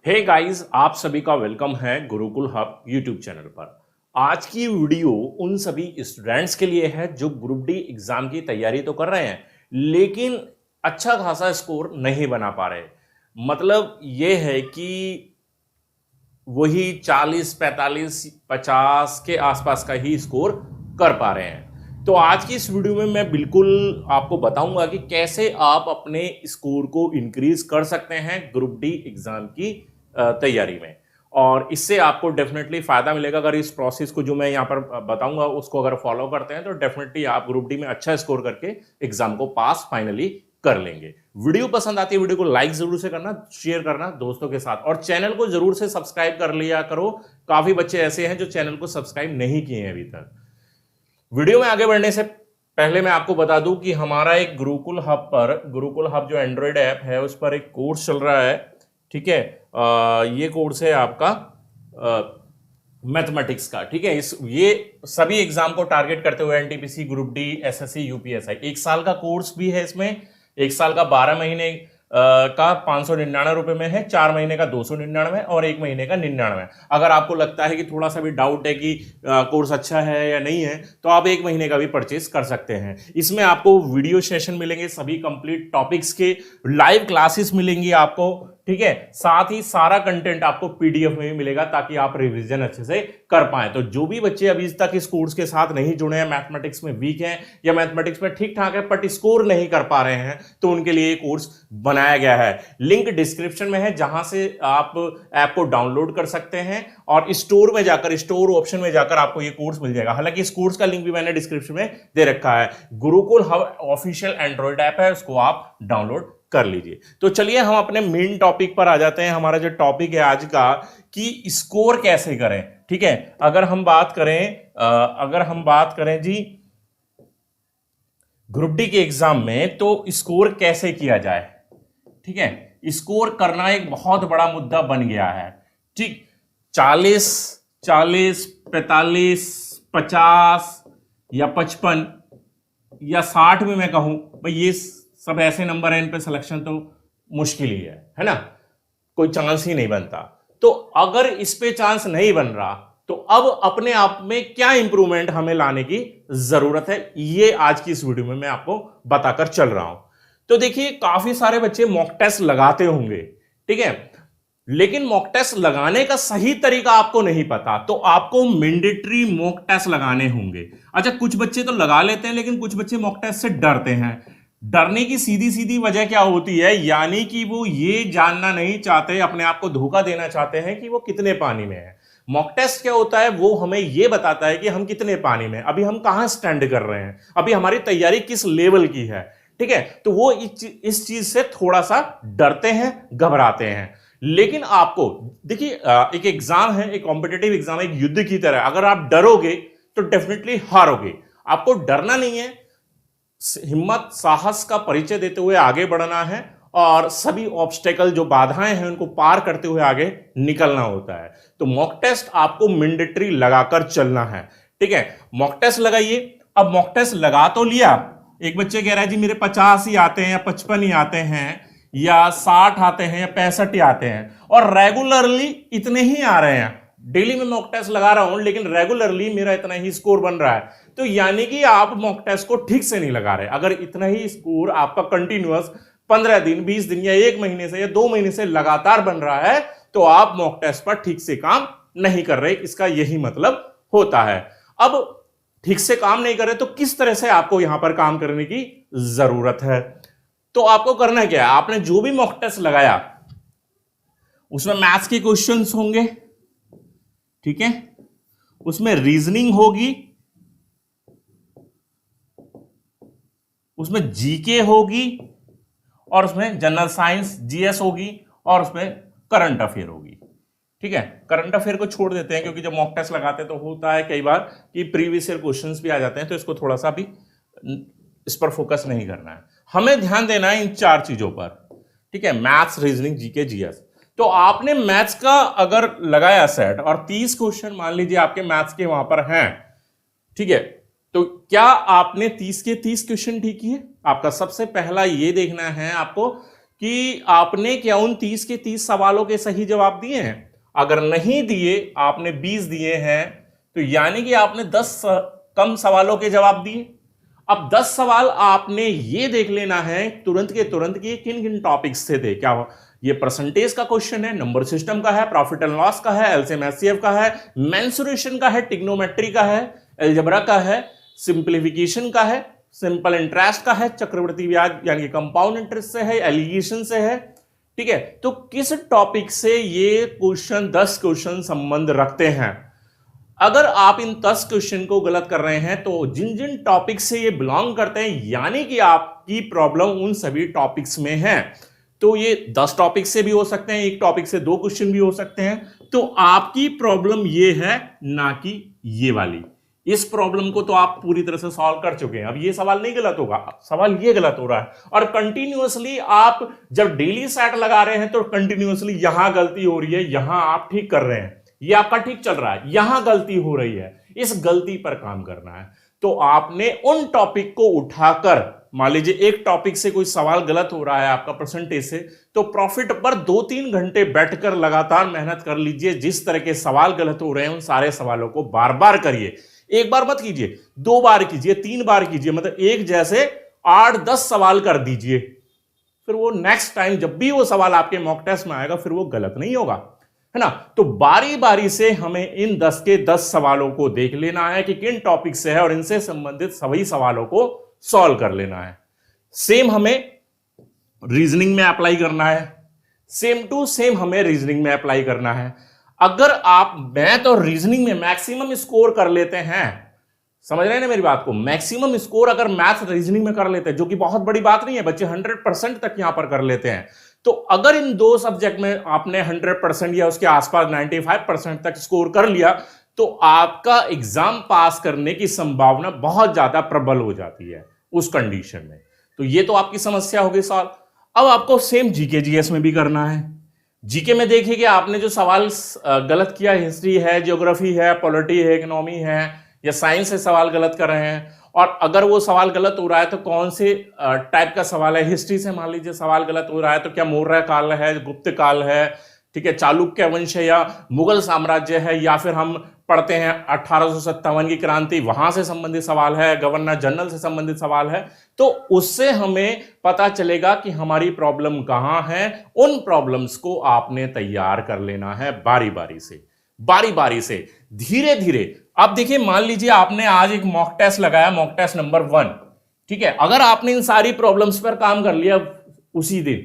Hey guys, आप सभी का वेलकम है गुरुकुल हब यूट्यूब चैनल पर। आज की वीडियो उन सभी स्टूडेंट्स के लिए है जो ग्रुप डी एग्जाम की तैयारी तो कर रहे हैं लेकिन अच्छा खासा स्कोर नहीं बना पा रहे। मतलब ये है कि वही 40, 45, 50 के आसपास का ही स्कोर कर पा रहे हैं। तो आज की इस वीडियो में मैं बिल्कुल आपको बताऊंगा कि कैसे आप अपने स्कोर को इंक्रीज कर सकते हैं ग्रुप डी एग्जाम की तैयारी में। और इससे आपको डेफिनेटली फायदा मिलेगा अगर इस प्रोसेस को जो मैं यहाँ पर बताऊंगा उसको अगर फॉलो करते हैं तो डेफिनेटली आप ग्रुप डी में अच्छा स्कोर करके एग्जाम को पास फाइनली कर लेंगे। वीडियो पसंद आती है वीडियो को लाइक जरूर से करना, शेयर करना दोस्तों के साथ और चैनल को जरूर से सब्सक्राइब कर लिया करो। काफी बच्चे ऐसे हैं जो चैनल को सब्सक्राइब नहीं किए हैं अभी तक। वीडियो में आगे बढ़ने से पहले मैं आपको बता दूं कि हमारा एक गुरुकुल हब जो एंड्रॉयड ऐप है उस पर एक कोर्स चल रहा है। ठीक है, ये कोर्स है आपका मैथमेटिक्स का। ठीक है, ये सभी एग्जाम को टारगेट करते हुए NTPC, group D, SSC, UPSI. एक साल का कोर्स भी है इसमें। एक साल का 12 महीने का 599 रुपए में है, 4 महीने का 299 और 1 महीने का 99। अगर आपको लगता है कि थोड़ा सा भी डाउट है कि कोर्स अच्छा है या नहीं है तो आप 1 महीने का भी परचेज कर सकते हैं। इसमें आपको वीडियो सेशन मिलेंगे, सभी कंप्लीट टॉपिक्स के लाइव क्लासेस मिलेंगी आपको। ठीक है, साथ ही सारा कंटेंट आपको पीडीएफ में भी मिलेगा ताकि आप रिवीजन अच्छे से कर पाए। तो जो भी बच्चे अभी तक इस कोर्स के साथ नहीं जुड़े हैं, मैथमेटिक्स में वीक हैं या मैथमेटिक्स में ठीक ठाक है बट स्कोर नहीं कर पा रहे हैं, तो उनके लिए कोर्स बनाया गया है। लिंक डिस्क्रिप्शन में है जहां से आप ऐप को डाउनलोड कर सकते हैं और स्टोर में जाकर, स्टोर ऑप्शन में जाकर आपको ये कोर्स मिल जाएगा। हालांकि इस कोर्स का लिंक भी मैंने डिस्क्रिप्शन में दे रखा है। Gurukul hub official Android app है, उसको आप डाउनलोड कर लीजिए। तो चलिए हम अपने मेन टॉपिक पर आ जाते हैं। हमारा जो टॉपिक है आज का कि स्कोर कैसे करें। ठीक है, अगर हम बात करें जी ग्रुप डी के एग्जाम में तो स्कोर कैसे किया जाए। ठीक है, स्कोर करना एक बहुत बड़ा मुद्दा बन गया है। ठीक, 40, 45, 50 या 55 या 60 में मैं कहूं भाई ये सब ऐसे नंबर है, इन पे सिलेक्शन तो मुश्किल ही है ना, कोई चांस ही नहीं बनता। तो अगर इस पे चांस नहीं बन रहा तो अब अपने आप में क्या इंप्रूवमेंट हमें लाने की जरूरत है, ये आज की इस वीडियो में मैं आपको बताकर चल रहा हूं। तो देखिए, काफी सारे बच्चे मॉक टेस्ट लगाते होंगे, ठीक है, लेकिन मॉक टेस्ट लगाने का सही तरीका आपको नहीं पता, तो आपको मैंडेटरी मॉक टेस्ट लगाने होंगे। अच्छा, कुछ बच्चे तो लगा लेते हैं लेकिन कुछ बच्चे मॉक टेस्ट से डरते हैं। डरने की सीधी सीधी वजह क्या होती है, यानी कि वो ये जानना नहीं चाहते, अपने आप को धोखा देना चाहते हैं कि वो कितने पानी में है। मॉक टेस्ट क्या होता है, वो हमें ये बताता है कि हम कितने पानी में, अभी हम कहां स्टैंड कर रहे हैं, अभी हमारी तैयारी किस लेवल की है। ठीक है, तो वो इस चीज से थोड़ा सा डरते हैं, घबराते हैं। लेकिन आपको देखिए, एक एग्जाम है, एक कॉम्पिटेटिव एग्जाम है, एक युद्ध की तरह। अगर आप डरोगे तो डेफिनेटली हारोगे। आपको डरना नहीं है, हिम्मत साहस का परिचय देते हुए आगे बढ़ना है और सभी ऑब्स्टेकल जो बाधाएं हैं उनको पार करते हुए आगे निकलना होता है। तो मॉक टेस्ट आपको मैंडेटरी लगाकर चलना है। ठीक है, मॉक टेस्ट लगाइए। अब मॉक टेस्ट लगा तो लिया, एक बच्चे कह रहा है जी मेरे 50 ही आते हैं या 55 ही आते हैं या 60 आते हैं या 65 ही आते हैं और रेगुलरली इतने ही आ रहे हैं। डेली में मॉक टेस्ट लगा रहा हूं लेकिन रेगुलरली मेरा इतना ही स्कोर बन रहा है, तो यानी कि आप मॉक टेस्ट को ठीक से नहीं लगा रहे। अगर इतना ही स्कोर आपका कंटिन्यूअस 15 दिन, 20 दिन या 1 महीने से या 2 महीने से लगातार बन रहा है तो आप मॉक टेस्ट पर ठीक से काम नहीं कर रहे, इसका यही मतलब होता है। अब ठीक से काम नहीं कर रहे तो किस तरह से आपको यहां पर काम करने की जरूरत है। तो आपको करना क्या है, आपने जो भी मॉक टेस्ट लगाया उसमें मैथ्स के क्वेश्चंस होंगे, ठीक है, उसमें रीजनिंग होगी, उसमें जीके होगी और उसमें जनरल साइंस जीएस होगी और उसमें करंट अफेयर होगी। ठीक है, करंट अफेयर को छोड़ देते हैं क्योंकि जब मॉक टेस्ट लगाते हैं तो होता है कई बार कि प्रीवियस ईयर क्वेश्चंस भी आ जाते हैं, तो इसको थोड़ा सा भी इस पर फोकस नहीं करना है। हमें ध्यान देना है इन 4 चीजों पर। ठीक है, मैथ्स, रीजनिंग, जीके, जीएस। तो आपने मैथ्स का अगर लगाया सेट और 30 क्वेश्चन मान लीजिए आपके मैथ्स के वहां पर हैं, ठीक है, तो क्या आपने 30 के 30 क्वेश्चन ठीक किए? आपका सबसे पहला ये देखना है आपको कि आपने क्या उन 30 के 30 सवालों के सही जवाब दिए हैं? अगर नहीं दिए, आपने 20 दिए हैं, तो यानी कि आपने 10 कम सवालों के जवाब दिए। अब 10 सवाल आपने ये देख लेना है तुरंत के तुरंत कि किन किन टॉपिक्स से थे। क्या ये परसेंटेज का क्वेश्चन है, नंबर सिस्टम का है, प्रॉफिट एंड लॉस का है, एलसीएम एचसीएफ का है, मेंसुरेशन का है, ट्रिग्नोमेट्री का है, अलजेब्रा का है, सिंप्लीफिकेशन का है, सिंपल इंटरेस्ट का है, चक्रवृद्धि ब्याज यानी कंपाउंड इंटरेस्ट से है, एलिगेशन से है। ठीक है, तो किस टॉपिक से ये क्वेश्चन 10 क्वेश्चन संबंध रखते हैं? अगर आप इन 10 क्वेश्चन को गलत कर रहे हैं तो जिन जिन टॉपिक से ये बिलोंग करते हैं यानी कि आपकी प्रॉब्लम उन सभी टॉपिक्स में है। तो ये 10 टॉपिक से भी हो सकते हैं, एक टॉपिक से 2 क्वेश्चन भी हो सकते हैं। तो आपकी प्रॉब्लम ये है, ना कि ये वाली। इस प्रॉब्लम को तो आप पूरी तरह से सॉल्व कर चुके हैं। अब ये सवाल नहीं गलत होगा, सवाल ये गलत हो रहा है। और कंटिन्यूअसली आप जब डेली सेट लगा रहे हैं तो कंटिन्यूअसली यहां गलती हो रही है, यहां आप ठीक कर रहे हैं, ये आपका ठीक चल रहा है, यहां गलती हो रही है, इस गलती पर काम करना है। तो आपने उन टॉपिक को उठाकर, मान लीजिए एक टॉपिक से कोई सवाल गलत हो रहा है आपका परसेंटेज से, तो प्रॉफिट पर 2-3 घंटे बैठकर लगातार मेहनत कर लीजिए। जिस तरह के सवाल गलत हो रहे हैं उन सारे सवालों को बार बार करिए। एक बार मत कीजिए, 2 बार कीजिए, 3 बार कीजिए, मतलब एक जैसे 8-10 सवाल कर दीजिए। फिर वो नेक्स्ट टाइम जब भी वो सवाल आपके मॉक टेस्ट में आएगा फिर वो गलत नहीं होगा, है ना। तो बारी बारी से हमें इन 10 के 10 सवालों को देख लेना है कि किन टॉपिक से है और इनसे संबंधित सभी सवालों को सॉल्व कर लेना है। सेम हमें रीजनिंग में अप्लाई करना है, सेम टू सेम हमें रीजनिंग में अप्लाई करना है। अगर आप मैथ और रीजनिंग में मैक्सिमम स्कोर कर लेते हैं, समझ रहे हैं ना मेरी बात को, मैक्सिमम स्कोर अगर मैथ रीजनिंग में कर लेते हैं, जो कि बहुत बड़ी बात नहीं है, बच्चे 100% तक यहां पर कर लेते हैं। तो अगर इन 2 सब्जेक्ट में आपने 100% या उसके आसपास 95% तक स्कोर कर लिया तो आपका एग्जाम पास करने की संभावना बहुत ज्यादा प्रबल हो जाती है उस कंडीशन में। तो ये तो आपकी समस्या होगी सॉल्व। अब आपको सेम जीके जीएस में भी करना है। जीके में देखिए कि आपने जो सवाल गलत किया, हिस्ट्री है, ज्योग्राफी है, पॉलिटी है, इकोनॉमी है या साइंस से सवाल गलत कर रहे हैं, और अगर वो सवाल गलत हो रहा है तो कौन से टाइप का सवाल है। हिस्ट्री से मान लीजिए सवाल गलत हो रहा है तो क्या मौर्य काल है, गुप्त काल है, ठीक है, चालुक्य वंश है या मुगल साम्राज्य है, या फिर हम पढ़ते हैं 1857 की क्रांति, वहां से संबंधित सवाल है, गवर्नर जनरल से संबंधित सवाल है। तो उससे हमें पता चलेगा कि हमारी प्रॉब्लम कहां है। उन प्रॉब्लम्स को आपने तैयार कर लेना है बारी बारी से धीरे धीरे। अब देखिए, मान लीजिए आपने आज एक मॉक टेस्ट लगाया, मॉक टेस्ट नंबर 1, ठीक है। अगर आपने इन सारी प्रॉब्लम्स पर काम कर लिया उसी दिन,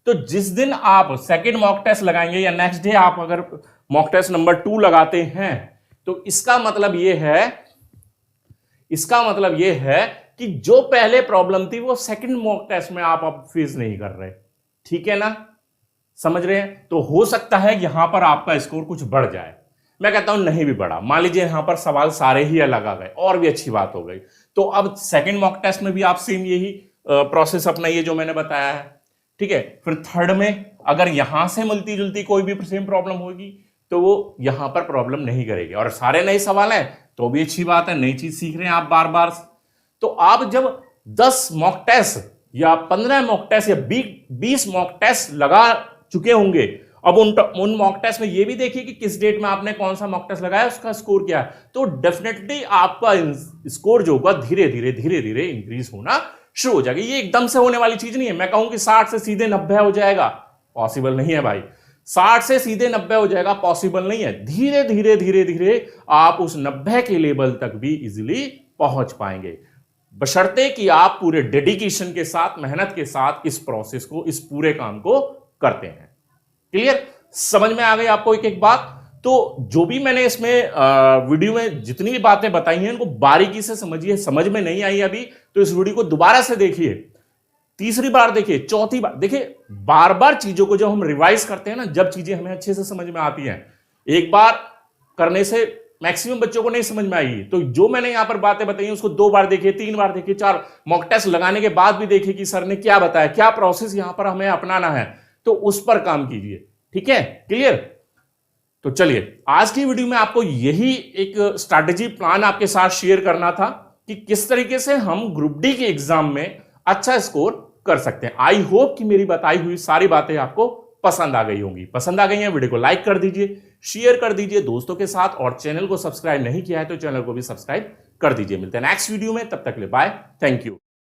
तो जिस दिन आप सेकंड मॉक टेस्ट लगाएंगे या नेक्स्ट डे आप अगर मॉक टेस्ट नंबर 2 लगाते हैं, तो इसका मतलब यह है कि जो पहले प्रॉब्लम थी वो सेकंड मॉक टेस्ट में आप अब फेस नहीं कर रहे। ठीक है ना, समझ रहे हैं। तो हो सकता है यहां पर आपका स्कोर कुछ बढ़ जाए, मैं कहता हूं नहीं भी बढ़ा, मान लीजिए यहां पर सवाल सारे ही अलग आ गए, और भी अच्छी बात हो गई। तो अब सेकंड मॉक टेस्ट में भी आप सेम यही प्रोसेस अपनाइए जो मैंने बताया है, ठीक है। फिर थर्ड में अगर यहां से मिलती जुलती कोई भी सेम प्रॉब्लम होगी तो वो यहां पर प्रॉब्लम नहीं करेगी, और सारे नए सवाल हैं तो भी अच्छी बात है, नई चीज सीख रहे हैं आप बार बार। तो आप जब 10 मॉक टेस्ट या 15 मॉक टेस्ट या 20 मॉक टेस्ट लगा चुके होंगे, अब उन मॉक टेस्ट में ये भी देखिए कि किस डेट में आपने कौन सा मॉक टेस्ट लगाया, उसका स्कोर क्या है। तो डेफिनेटली आपका स्कोर जो होगा धीरे धीरे इंक्रीज होना शुरू हो जाएगी। ये एकदम से होने वाली चीज नहीं है। मैं कहूं कि 60 से सीधे 90 हो जाएगा, पॉसिबल नहीं है भाई। 60 से सीधे 90 हो जाएगा, पॉसिबल नहीं है। धीरे धीरे आप उस 90 के लेवल तक भी इजीली पहुंच पाएंगे, बशर्ते कि आप पूरे डेडिकेशन के साथ, मेहनत के साथ इस प्रोसेस को, इस पूरे काम को करते हैं। क्लियर, समझ में आ गई आपको एक एक बात। तो जो भी मैंने इसमें वीडियो में जितनी भी बातें बताई हैं इनको बारीकी से समझिए। समझ में नहीं आई अभी तो इस वीडियो को दोबारा से देखिए, तीसरी बार देखिए, चौथी बार देखिए। बार बार चीजों को जब हम रिवाइज करते हैं ना, जब चीजें हमें अच्छे से समझ में आती हैं, एक बार करने से मैक्सिमम बच्चों को नहीं समझ में आएगी। तो जो मैंने यहां पर बातें बताई उसको 2 बार देखिए, 3 बार देखिए, 4 मॉक टेस्ट लगाने के बाद भी देखिए कि सर ने क्या बताया, क्या प्रोसेस यहां पर हमें अपनाना है, तो उस पर काम कीजिए। ठीक है, क्लियर। तो चलिए, आज की वीडियो में आपको यही एक स्ट्रैटेजी प्लान आपके साथ शेयर करना था कि किस तरीके से हम ग्रुप डी के एग्जाम में अच्छा स्कोर कर सकते हैं। आई होप कि मेरी बताई हुई सारी बातें आपको पसंद आ गई होंगी। पसंद आ गई है वीडियो को लाइक कर दीजिए, शेयर कर दीजिए दोस्तों के साथ, और चैनल को सब्सक्राइब नहीं किया है तो चैनल को भी सब्सक्राइब कर दीजिए। मिलते हैं नेक्स्ट वीडियो में, तब तक के लिए बाय, थैंक यू।